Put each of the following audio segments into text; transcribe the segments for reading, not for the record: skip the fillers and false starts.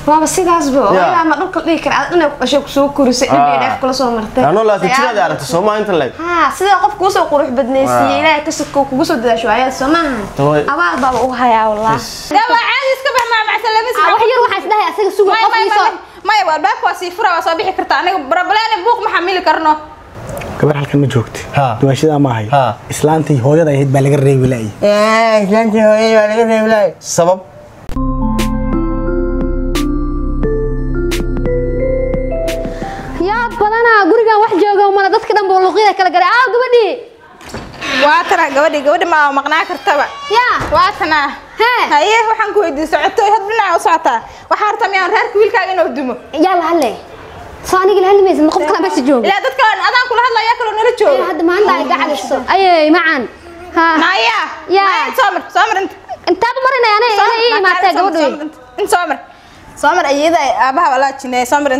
waa sidaas boo ilaa ma dhulka dhigi kara adna qashay ku soo kurisay in ay kula soo martay ano la tirada aragto Soomaa inta leeg sida qofku soo qurux badneysiyay ilaahay ka soo kugu soo dadaasho ayaa Soomaa abaal baba u hayaa wallah daba caadi iska bax ma salamis wax yar waxa isdahay asaga suuq qofkiisa maya waa baak waa si fura waa soo bixi kartaa aniga barabalaana buuq ma xamili karno gabar halkan ma joogti duwashada ma ahay islaantii hooyada ahayd baa laga reebi laayay islaantii hooyada baa laga reebi laayay sabab badana gurigan wax jooga uma dadka dhan buu luqyada kala garay gabadhi waa tara gabadhi ma maqnaa kartaba waa tana haye waxaan ku weydiin socoto hadbina u socotaa waxa harta miyaan reerka wiilkaaga inuu dumo yalla halle saaniga la halmaysan qof kale bas jooga ila dadka adaan kula hadlaya kala nala jooga hadda maanta ay gacaliso ayay macaan naya soomar inta marina anay ma taa gabadhi in soomar ayada aabaha wala jinay soomar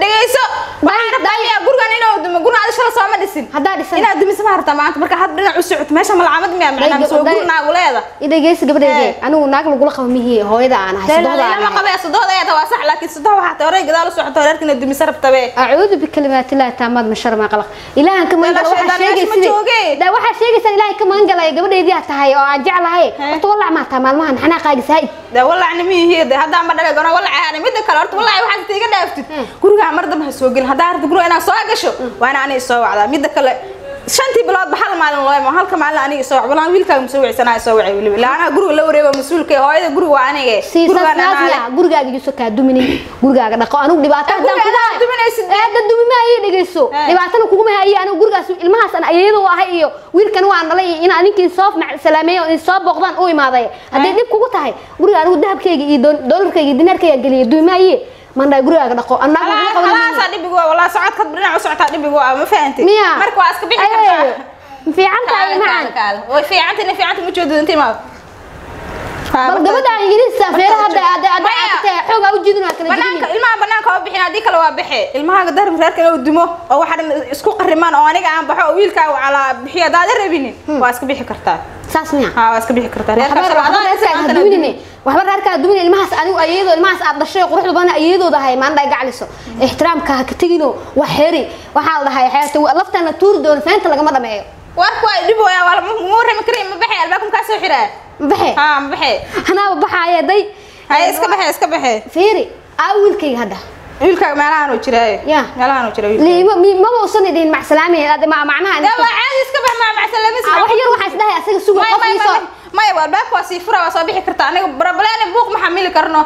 dhageyso waxaan rabaa gurigan inuu dumo guriga shala soo ma dhisin hadaa dhisan inaad dumiso ma harta maanta marka had dhinac u socod meesha malcamad miyaa macna soo gurnaagu leeda idageysi gabadheedii anigu naag lagu qabo mihi hooyada aan ahay sidoo ma qabay sidoo ayada waa sax laakiin sidoo waxa taray gadaal u socoto reerkina dumiso rabtabe a'uudu bi kalimaati la taamad mashar ma qalaq ilaahan ka magan waxa sheegaysid waxa sheegaysan ilaahay ka magan galay gabadheedii tahay oo aan jeclahay horta wallahi ma taa maalmahan xanaaqayga saay wallahi mihi hadda ma dhalay goona wallahi aan mid kale horta wallahi waxa tiiga dhaaftid guriga marda ma soo gal hadaa ardo guriga inaan soo gasho waana anay soo wacdaa mid kale shantii bilood ba hal maalin loo halka maalin aniga soo wacbaa wiilkaaga ma soo wicsanaa soo wacay waliba laana guriga la wareego mas'uulka hooyada guriga waa aniga gurigaaga yuuso ka duminin gurigaaga dhaqo anigu dhibaato hadaan ku hayo duminaysid aad dumimaayay dhigeyso dhibaatana kugu ma hayo anigu gurigaas ilmahaas aan ayado ahay iyo wiilkan waan dhalay in aninkii soo salaameeyo in soo boqdaan u imaaday hadii dib kugu tahay guriga anigu dahabkayga iyo doolarkayga dinarkayga galiyo dumimaayay manda guriga dhaqo annaga khalaas dhibigo wala socod ka dhinac u socota dhibigo ma fahanti marka waa iska bixi kartaa fiicantahay macaan way fiicantahay ma joodo intii ma bal gabadha ingiriiska feeraha hadda xoog u jidina kala banaanka ilmaha banaanka oo bixin hadii kale waa bixi ilmaha darbi reerka inuu dumo oo waxa isku qarimaan oo aniga aan baxo wiilkaaga wala bixiyo daad rabinin waa iska bixi kartaa saas miya waa iska bixi kartaa reerka waxba reerka dumin ilmahaas anigu ayado ilmahaas aad dhashay quruxda badan ayadooda hay maanta ay gacaliso ixtiraamka ka tagino wax xiri waxa la dhahay xayata laftana tuur doon faanta laga ma dhameeyo warku ay dib waa wala muurama kareem ma baxay albaabkum ka soo xiraa ma baxay ma baxay ana baxay day hay iska baxay fiiri awilkayga hadda wiilkaaga meelahan uu jiraayo meelahan uu jiraayo ma uusan idin macsalaamay aad ma macnaha daba caadi iska bax ma macsalaamay wax yar waxa isdahay asaga suuq qofkiisa maya waa baak waa si fura waa soo bixi kartaa aniga barabalaana buuq ma xamili karno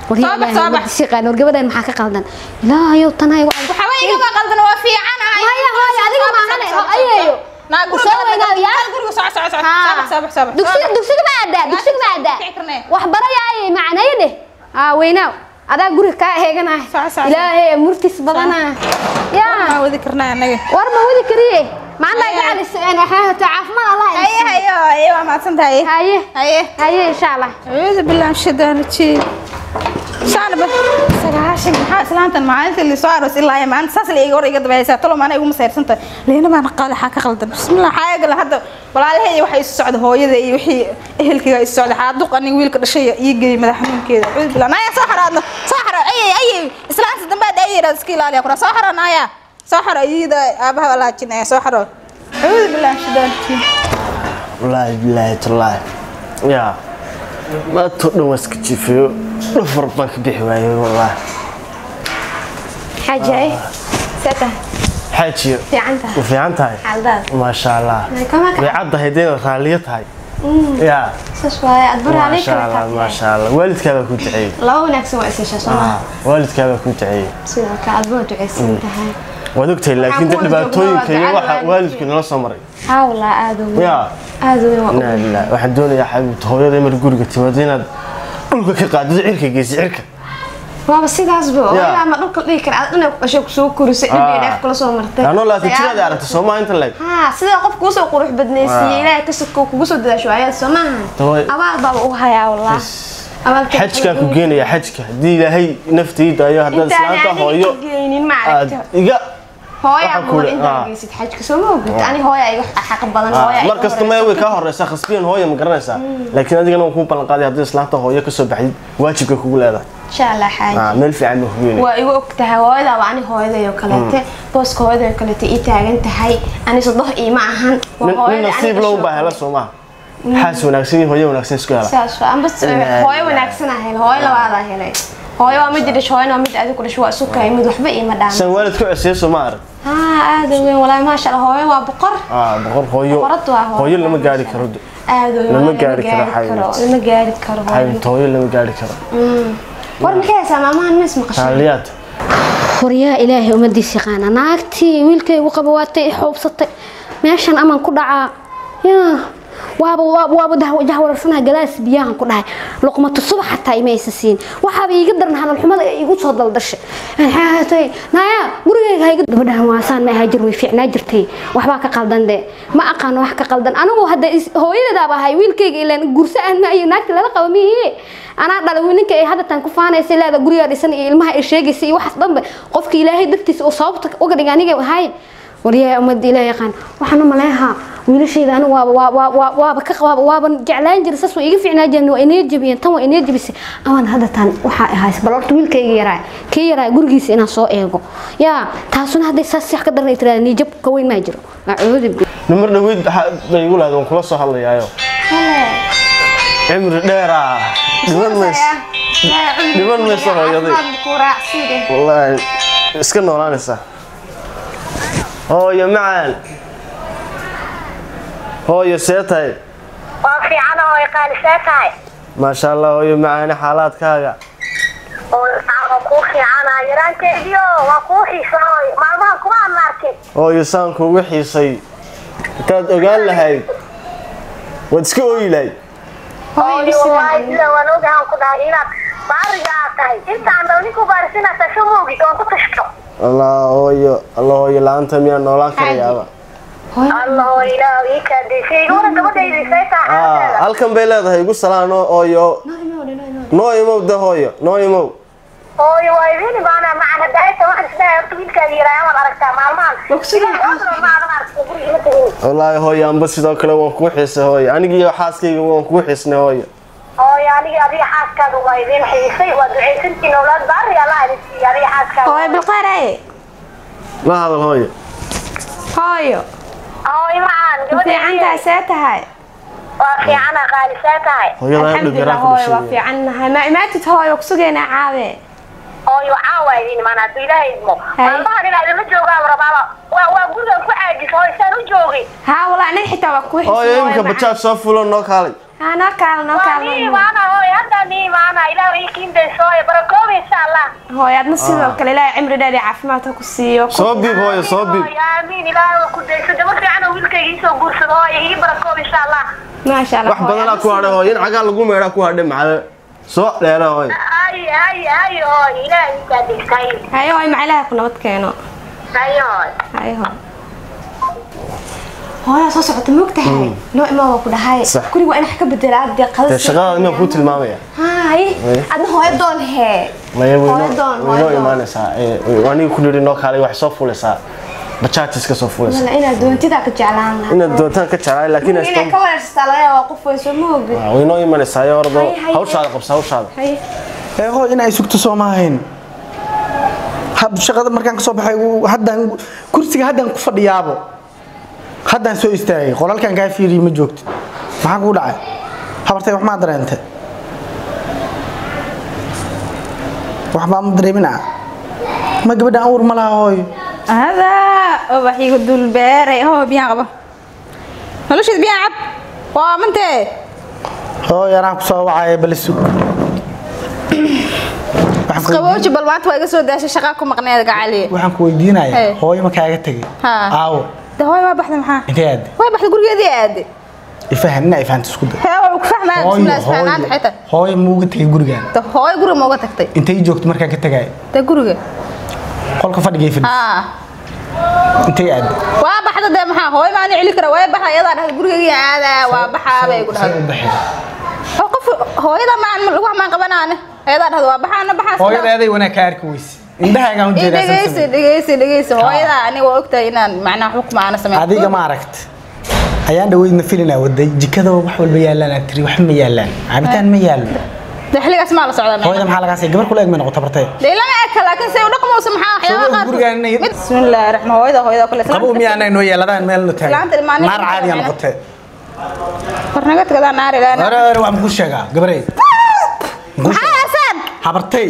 صباح شيقان ورقبدان maxaa ka qaldan ilaahayo tanay waxa way iga qaldan waa fiicanahay maya hooy adiga ma hane ayeeyo dugsiga ma aada wax barayay macnayde weynaaw adaa guriga ka heeganahay ilaahay murtis badana ma wadi karnaa anaga war ma wadi kariye maanta ay gacalis ana xaha caafimaad Allah ayo ma santahay haye insha Allah a'uudu billahi shaytaanir شانبه سغاشن maxaa islaantan maalintii la soo aroos ilaa ay maanta saas leeyahay hore iga dabaysa tolo maana igu masayrsantahay leena ma naqal waxa ka qaldan bismillah xaaga la hada walaalahay waxay isu socdo hooyada iyo wixii ehelkiga isu socdo xaadu qanin wiilka dhashay iyo geey madax xanuunkeeda bilaa naya soo xaraadno soo xara ay islaanta dambe ay yiraahdo iska ilaaliya qura soo xaranaya soo xara iyada aabaha wala jinay soo xaro a'uudu billahi shaytaanir wallahi billahi tallahi ya ما تقدر تكتشفه نفر بنك بحواي والله حاجة إيه سته حاجة في عنتها ما شاء الله بيعض هيدين الخالية هاي يا شوية أدبر عليك ما شاء الله ما شاء الله والد كذا كنت عيب لا ونكسو عيسى شاسونا والد كذا كنت عيب سيدا كأدبر تعيسى انتهى ودكتور لكن دبعتوين كي واحد والدك نلا سمري حاول آدم يا آدم لا لا واحد دون يا حبيبي هو يا مر جورك تمدينا dhulka ka qaadid cirka geesi cirka waa sidaas boo ilaa ma dhulka dhigi kara adna qashay ku soo kurisay in ay dheef kula soo martay ano la tirada aragto Soomaa inta leeg sida qofku soo qurux badneysiyay ilaahay ka soo kugu soo dadaasho ayaa Soomaa abaal baba u hayaa wallah xajka ku geenaya xajka hadii ilaahay naftiida ayo hadda islaanta hooyo geenin ma aragto iga hooyo buu inta geesid xajka soo ma ogid ani hooyo ay xaq badan hooyo markaas ma way ka horeysa khasbiyan hooyo ma garanaysa laakiin adigana ku balan qaaday hadii islaanta hooyo ka soo baxay waajibka kugu leedahay إن شاء الله حاجة ميل في عنه هويني وقتها هوايدا وعني هوايدا يوكلته بوسك هوايدا يوكلته إيه تاجنت هاي أنا صدق إيه معهن من نصيب لو بهلا سوما حاس وناكسين هوي وناكسين سكولا ساس أنا بس هواي وناكسين هاي هواي لا هذا هاي هواي وامد دش هواي وامد أدي كل شوء سكر يمد وحبة إيه مدام سوالد كل أساس سمار هذا وين والله ما شاء الله هواي وبقر بقر هوي لما قاعد يكرد لما قاعد يكرد حي لما قاعد يكرد حي هوي لما قاعد يكرد ورم كيسة ما نسمع قشة حاليات وريا إلهي ومدي سيقانا ناكتي ويلكي وقبواتي حوبصتي ماشان أمان كدعا يا وابو جهور رسنها جلاس بيان كلها لقمة الصبح حتى ما يسسين وحابي يقدر نحن الحمد يقول صوت الدش حياتي نايا قرية هاي قد بدها واسان ما هاجر ويفيع ناجرتي وحباك قلدن ده ما أقان وحك قلدن أنا وهذا هو إذا دابا هاي ويلكي إلا جرسان ما يناك لا قومي أنا دلوينك هذا تنكفانا يسلا هذا قرية رسن المها الشيء يسي واحد ضم قفك إلهي دكتي أصابتك وقد يعني هاي وريا أمد إلهي قان وحنا ملاها ويلشي ذا أنا واب جعلان جرسس ويقفعنا جن وإنرجي بين تم وإنرجي بس أنا هذا تان وحاي بلورت ويل كي يراي قرقيس إنا صو إيجو يا تحسون هذا ساسي حقدر نترى نجيب كوين ما يجرو أعوذ بالله نمر نويد بيقول هذا ونخلص هلا يا يو عمر ديرا دمن مس هو يدي والله اسكن نورانسا هو يا معان هو يسيتاي وفي عنا هو يقال سيتاي ما شاء الله هو معانا حالات كاغا وكوخي عنا يران كيديو وكوخي سوي ما كما ماركت هو يسان كو وخيسay كاد اوغان لهي ودسك اويلay هو والله إذا ونوجه كدارينا بارجعتاي انت عندوني كبارسنا تشوفي كنت تشكو الله هو لانت ميا نولان كريابا الله إلهي كديشي وأنا كمان دايري سايسة halkan bay leedahay igu salaano ooyo noo imo da hooyo noo imo hooyo waydini baana macna daayta waxaan isdaahay wiilka yiraahdo waan aragtaa maalmahan wallahi hooyo amba sidoo kale waan ku xiisay hooyo aniga iyo xaaskayga waan ku xiisnay hooyo hooyo aniga adiga xaaskaaga waa idin xiisay waa duceysantiin awlaad baari Allah idin adiga xaaskaaga hooyo bilqaray la hadal hooyo hooyo hooyo macaan gabadha anta saatahay وفي عنا قالساتها الحمد لله هو وفي عنا ما تتهوي وكسجنا عاوي هو عاوي ما أنا بيلاقي اسمه الله أنا ما جوجا وربابا وأقول لك عادي هو يسألوا جوجي ها والله أنا حتى وكوي هو يمكن بتشاف صفولو نوكالي نوكال ني معنا هو هذا ني معنا إلى ويكين ده شوي بركوب إن شاء الله هو يا نصيب كل لا عمري دادي عفماتك وسيو صوبي هو صوبي يا مين إلى وكنت سدمت عنه ويلك يسوق قرص هو يجيب بركوب إن شاء الله ما شاء الله wax badan ku hadhay hooyin caga lagu meera ku hadhay macna soo dheera hooy ay hooy ilaahay ka dhigtay hay hooy macalaha ku nabad keeno hay hooy soo socota moogtahay noo imaa ku dhahay kuri waa in wax ka bedelaa deeqada shaqada inuu ku tilmaamaya hay adna hooy doon hee hooyo imaanaysa wani ku dhiri noo kaalay wax soo fulaysa بتشاتس كسوفوس ولا إنا دونتي ذاك جعلان إنا دونتان كجعلان لكن إنا كوارث استلا وقف ويسموه وينو يمن السايا ورضو هوش هذا قبص هوش هذا هو إنا يسكت سوماهين هاد شغل مركان كصبح هذا كرسي هذا كفر يابو هذا سوي استاي قال كان جاي في ريم جوكت ما أقول عاد حبرتي وح ما أدري أنت وح ما أدري منها ما قبل أور ملا هاي هذا وبحي يقول الباري هو بيعبه ملوش بيعب ومنتي هو يا راح صوب عاي بالسوق قبوش بالوقت ويجي سود داش شقاكم مقنعة قاعلي waxaan ku weydiinaya hooyo ma kaaga tagay aawo ده هو ما بحث محا inteed هو بحث gurigeedii aad ifahmina ifahanta isku day هو كفهمه بسم الله سبحانه حتى hooyo muuga tagay gurigan ده هو guriga ma uga tagtay intay joogto markaan ka tagay ده guriga qolka fadhigay fadhi intay aad waa baxda de maxaa hooyo ma aan cili kara way baxay iyada dhahay gurigeedii aada waa baxaa bay ku dhahay qof hooyada ma aan wax ma qabanaane iyada dhahay waa baxaana baxaa hooyadeeday wana ka arki weys indhahaaga u jeedaa dhageysi hooyada aniga waa ogtahay inaan macna wax kuma aan sameeyo adiga ma aragt ayaan dhaweydna filina waday jikada wax walba yaalaan tiri wax ma yaalaan cabitaan ma yaalo xiligaas ma la socdaa hooyada maxaa laga sii gabar kula eegmay noqoto bartay lama akala laakiin say u dhaqmo maxaa waxyaabo gurigaan bismillaahir rahmaanir hooyada kale qabo miyaanay noo yeeladaan meel la taagay naar caadi aan noqotay barnaga tagada naar ilaa waan ku sheegaa gabaray maxaa habartay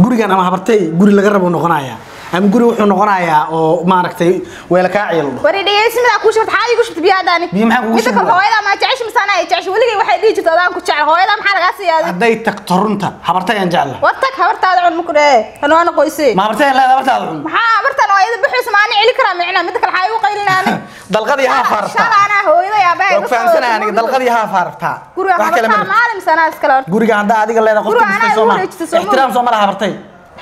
gurigan ama habartay guri laga rabo noqonaya ama guri wuxuu noqonayaa oo maaragtay weela ka ciil wari dhigeysimada ku shubta xaadi ku shubta biyaadani midka hooyada ma jeceshay misana ay jeceshay waligeey waxay dhigi jirtay adaan ku jecel hooyada maxaa laga siiyay haday tagto runta habartay aan jecel wartag habartaada cun muku dhee anoo aan qoysay ma habartay la habartaada cun maxaa habartan oo ayada bixis ma aan cili karaa micna midka kale xaay u qaylinaan dalqadii ha faarta shalaana hooyada yaa baa ku fahamsanaa aniga dalqadii ha faarta wax kale ma maalin sana iskala guriga hada adiga leedahay qofka ixtiraam soo ma habartay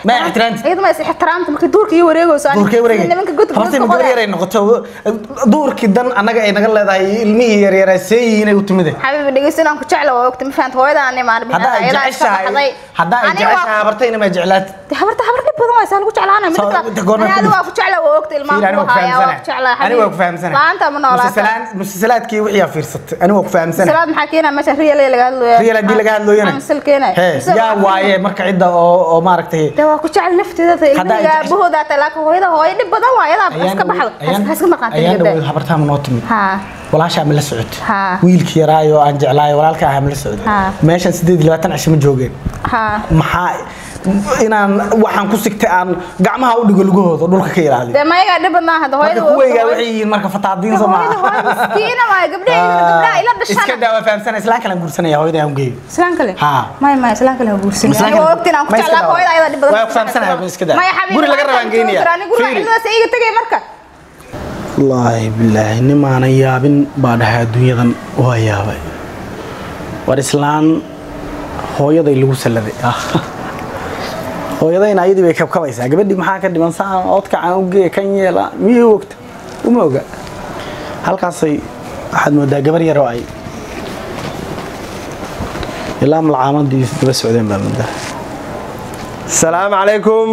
ما احترامتي ايضا ما احترامتي markii duurkii wareegayso nimanka gudub yar ay noqoto duurkii dan anaga ay naga leedahay ilmihii yar yar ay inay u timide xabiib dhageysanaan ku jecel waa waqti ma fahanto hooyada aan imaan bixinay hada ay jeceshahay habartayna ma jeclaat habarta dhib badan waa saan ku jeclaana midda waa ku jeclaa waa waqti ilmaha waa ku jeclaa ani waa ku fahamsanaa laanta ma noolaa musalsalaadkii wixii fiirsatay ani waa ku fahamsanaa salaad maxaa keenaa meesha riyal laga hadlooyo riyal laga hadlooyana amsal keenay yaa waaye marka cidda oo maaragtay waa ku jecel nafteeda ilmiga bahooda talaaka hooyada hooyo dhib badan waa iyada iska baxdo iska maqaantay ayaan habartaa ma noo timid walaasha ma la socod wiilkii yaraayo aan jeclaay walaalka ah ma la socod meeshan 28 cisho ma joogeen maxaa inaan waxaan ku sigtay aan gacmaha u dhigo lugahooda dhulka ka ilaaliyo de mayaga dhib badan hada hooyada kuweyga wixii marka fataadiin Soomaaliya miskiina ma gabdhaha ila dhashan iska daawa fahamsan islaan kale guursanaya hooyada aan geeyo islaan kale ma islaan kale guursanaya oo waqti aan ku jeclaa hooyada ayada dhib badan waa fahamsanaya iska daa guri laga rabaan geynaya guriga iga tagay marka wallahi billahi nimaana yaabin baa dhahay adduunyadan waa yaabay war islaan hooyaday lagu saladay hooyadayna ayadii bay kabkabaysaa gabadhii maxaa ka dhiman saan oodka aan u geey kan yeela miyuu waqti uma oga halkaasay waxaad moodaa gabar yar oo ay ilaa malcaamadii daba socdeen baa moodaa السلام عليكم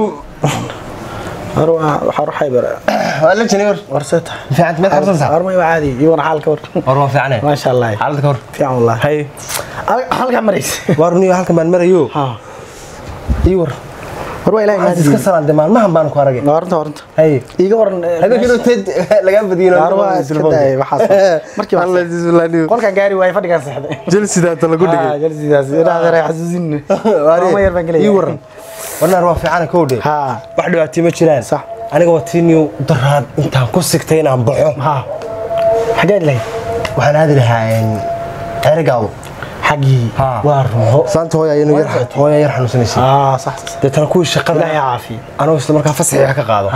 waxay bara ولا جنيور ورسته في عند ما تحصل صح ورمي عادي يونا حالك وروا في عنه ما شاء الله حالك ور في عون الله هي حالك مريس ورني حالك ما مريو ها يور وروا إلهي ما iska salaan demaan ma hanbaan ku aragay waranta hay iga waran habeenkii ted laga badiyay warwa iskaday waxaas markii Allah jisulaani qolka gaari way fadhigan saxday jalsidaas lagu dhigay jalsidaas ilaa reey xasuusin ma yar baan galay ii waran warna waa fiican koodhe ha wax dhibaato ma jiraan sax aniga watiiniyo daraad intaan ku sigtay inaan baxo ha xageed leh waxaan aadi lahaayeen ergaawo حقي وارمه سانت هو يا حنوسنيسي صح دتنا كوي شقada لا عافي انا isla markaa fasax ka qaado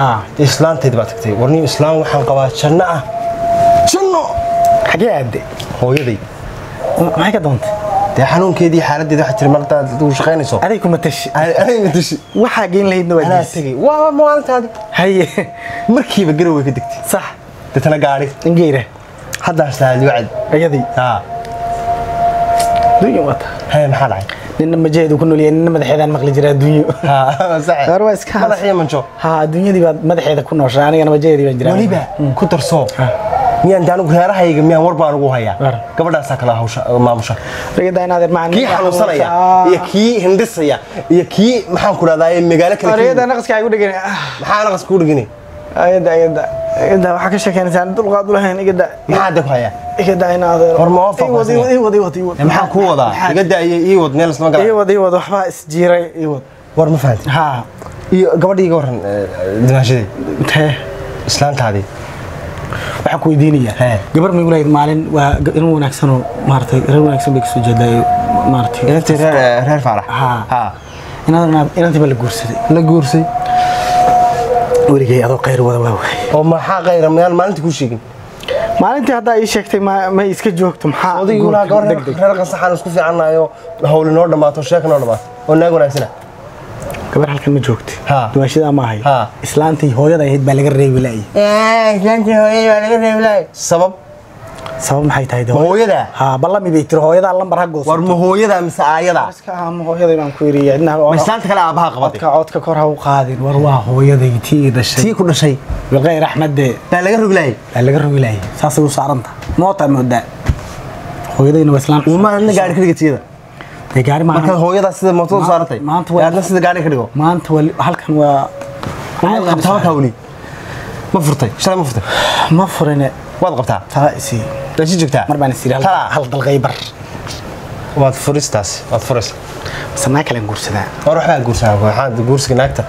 islaanteed baad tagtay warni islaan waxaan qabaa janna ah janno xagee aade hooyaday maxay ka doontay de xanuunkeedii xaaladeeda waxa tir martaa uu shaqeynayso adiga kuma tashi waxa geen lahaydna waa ana tagay waa maalintaadi haye markiiba garow way ka degtay sax dadna gaari ingeera hadda aslaadi wacd ayadii dunya wata hay maxaa dhacay ninna majeedu ku nooliyay ninna madaxeedan maqli jiraa dunyo sax garwa iska madaxiya manjo dunyadii baad madaxeeda ku nooshaa anigana majeedii baan jiraa waliba ku darso miyaan daanu reerahayga miyaan war baan ugu hayaa gabadhaas kala hawsha maamusha ragada inaad macaan kii xanuunsanaya iyo kii hindisaya iyo kii maxaan ku raadaay magaalo kale ragada naqaska ay u dhigeen maxaa naqas ku dhigeen ayada waxa ka sheekeynaysan dulqaad u lahayn igada maxaa dad haya igada inaad hormo wadi maxaa ku wada igada ii wad meel isma galay ii wad waxba isjiiray ii wad war ma fahanti ha iyo gabadhiiga waran dimaashadii intee islaantaadii waxa ku weydiinaya gabar ma igu leeyahay maalin waa inuu wanaagsan oo maartay reer wanaagsan bay ka soo jeeday maartay inta reer farax ha inaad la guursaday وريجي هذا غير ولا oo maxaa qayr maalintii ku sheegin maalintii hadda ay sheegtay ma iska joogto maxaa odayguna gabar reer qasaxan isku fiicanayo hawl inoo dhamaato sheekano dhamaato oo naag wanaagsan gabar halkan ma joogtay duwashada ma ahay islaantii hooyada ahayd baa laga reebi laayay islaantii hooyada baa laga reebi laayay sabab maxay tahay hooyada ballami bay tiri hooyada lambar ha goosto war ma hooyada mise aayada iska ama hooyada baan ku yiri cidna islaanta kale aabaha qabaday codka kor ha u qaadin war waa hooyaday tii ku dhashay waqayr axmed baa laga rogi laayay saas u saaranta moota mooda hooyadayna waa islaan uma gaari ka dhigtiyada gaari ma marka hooyada sida mooto saartay yaadna sida gaari ka dhigo maanta halkan waa qabtaa ka wali ma furtay shalay ma furtay ma furane waad qabtaa taasi dashi joogtaa mar baan isii hal dalqay bar waad furistaas waad furis sanaa kale guursadaa waxa guursadaa waxa guursiga naagta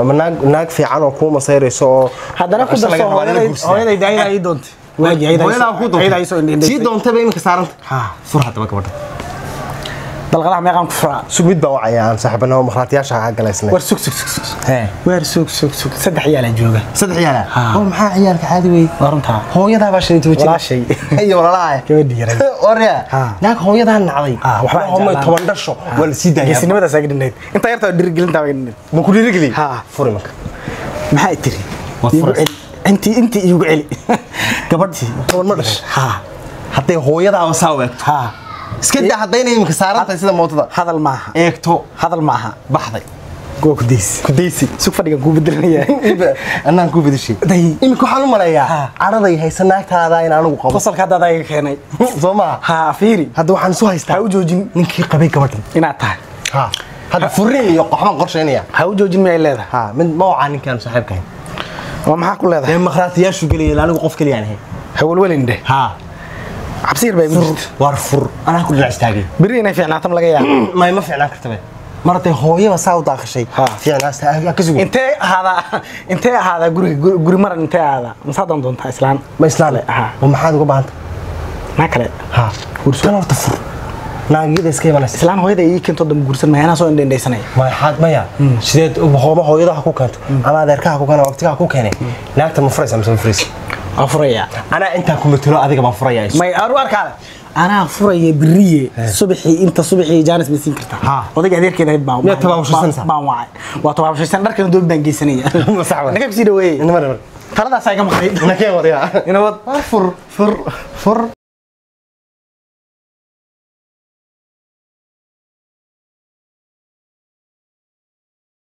ma naag fiican oo ku masayrayso oo haddana ku darso hooyaday daayada ay doonto waaji ay soo indhindhay si doontaba imika saaranta fur hadaba gabadha dalqadaha meeqan ku furaa sugmid baa wacayaan saaxiibana marxaatiyaasha ka galaysnay war sug weer sug saddex ciyaal jooga saddex ciyaal oo maxaa ciyaalka caadi way warunta hooyada baa shay tuujin walaashay iyo walaalaha gabadhi yaray orya naag hooyada nacday waxba hoomay 10 dhasho wal sii daayay geesinimada saagidneed inta yarta dhirgelinta waagidneed ma ku dhirgeli furi marka maxay tiri intii igu celi gabadhii 10 ma dhash haday hooyada wasaa weegto iska daa hadayna imika saarantay sida mootada hadal maaha eegto hadal maaha baxday go kudeysi sug fadhiga ku bedelanaya anaan ku bedeshay imika waxaan u maleeyaa araday haysanaagtaada in aanu qabo fasalka hadda ay keenay Soma fiiri hadda waxaan soo haystaa u joojin ninkii qabay gabadhan inaad tahay hadda furin iyo qoxban qorsheynaya u joojin ma leedahay mid ma waa ninkan saaxiibkay waa maxaa ku leedahay marxaatiyaashu galay anigu qof kaliya ahay hawal walinde عبسير باي وارفر انا كل استاغي برينا فعلا تم laga yaab ما فعلا كرتبه martay hooyada saa u daaqashay fiicna astaaga ka sugo intee hada guri maran intee hada masadan doonta islaan ma islaan oo maxaad uga baahanta ma kale gursan horta fur naagida iska imanaysa islaan hooyada ii keento dam gursan ma yana soo indheynaysanay ma xad maya sideed hooyada ku keento ama adeerka ku keeno waqtiga ku keenay naagta ma furaysa ma furaysa afuraya ana inta ku matalo adiga ma furaya may aru arkaada ana furaya biriye subaxi inta subaxi jaanis ma siin kartaa odayga adeerkeeda hid baan ya tabaabshaysan baan waay waa tabaabshaysan dharkan doob baan geysanaya ma saxwa naga sii dhaweey inama taladaas ay ka maqay nakeen wariya inawad fur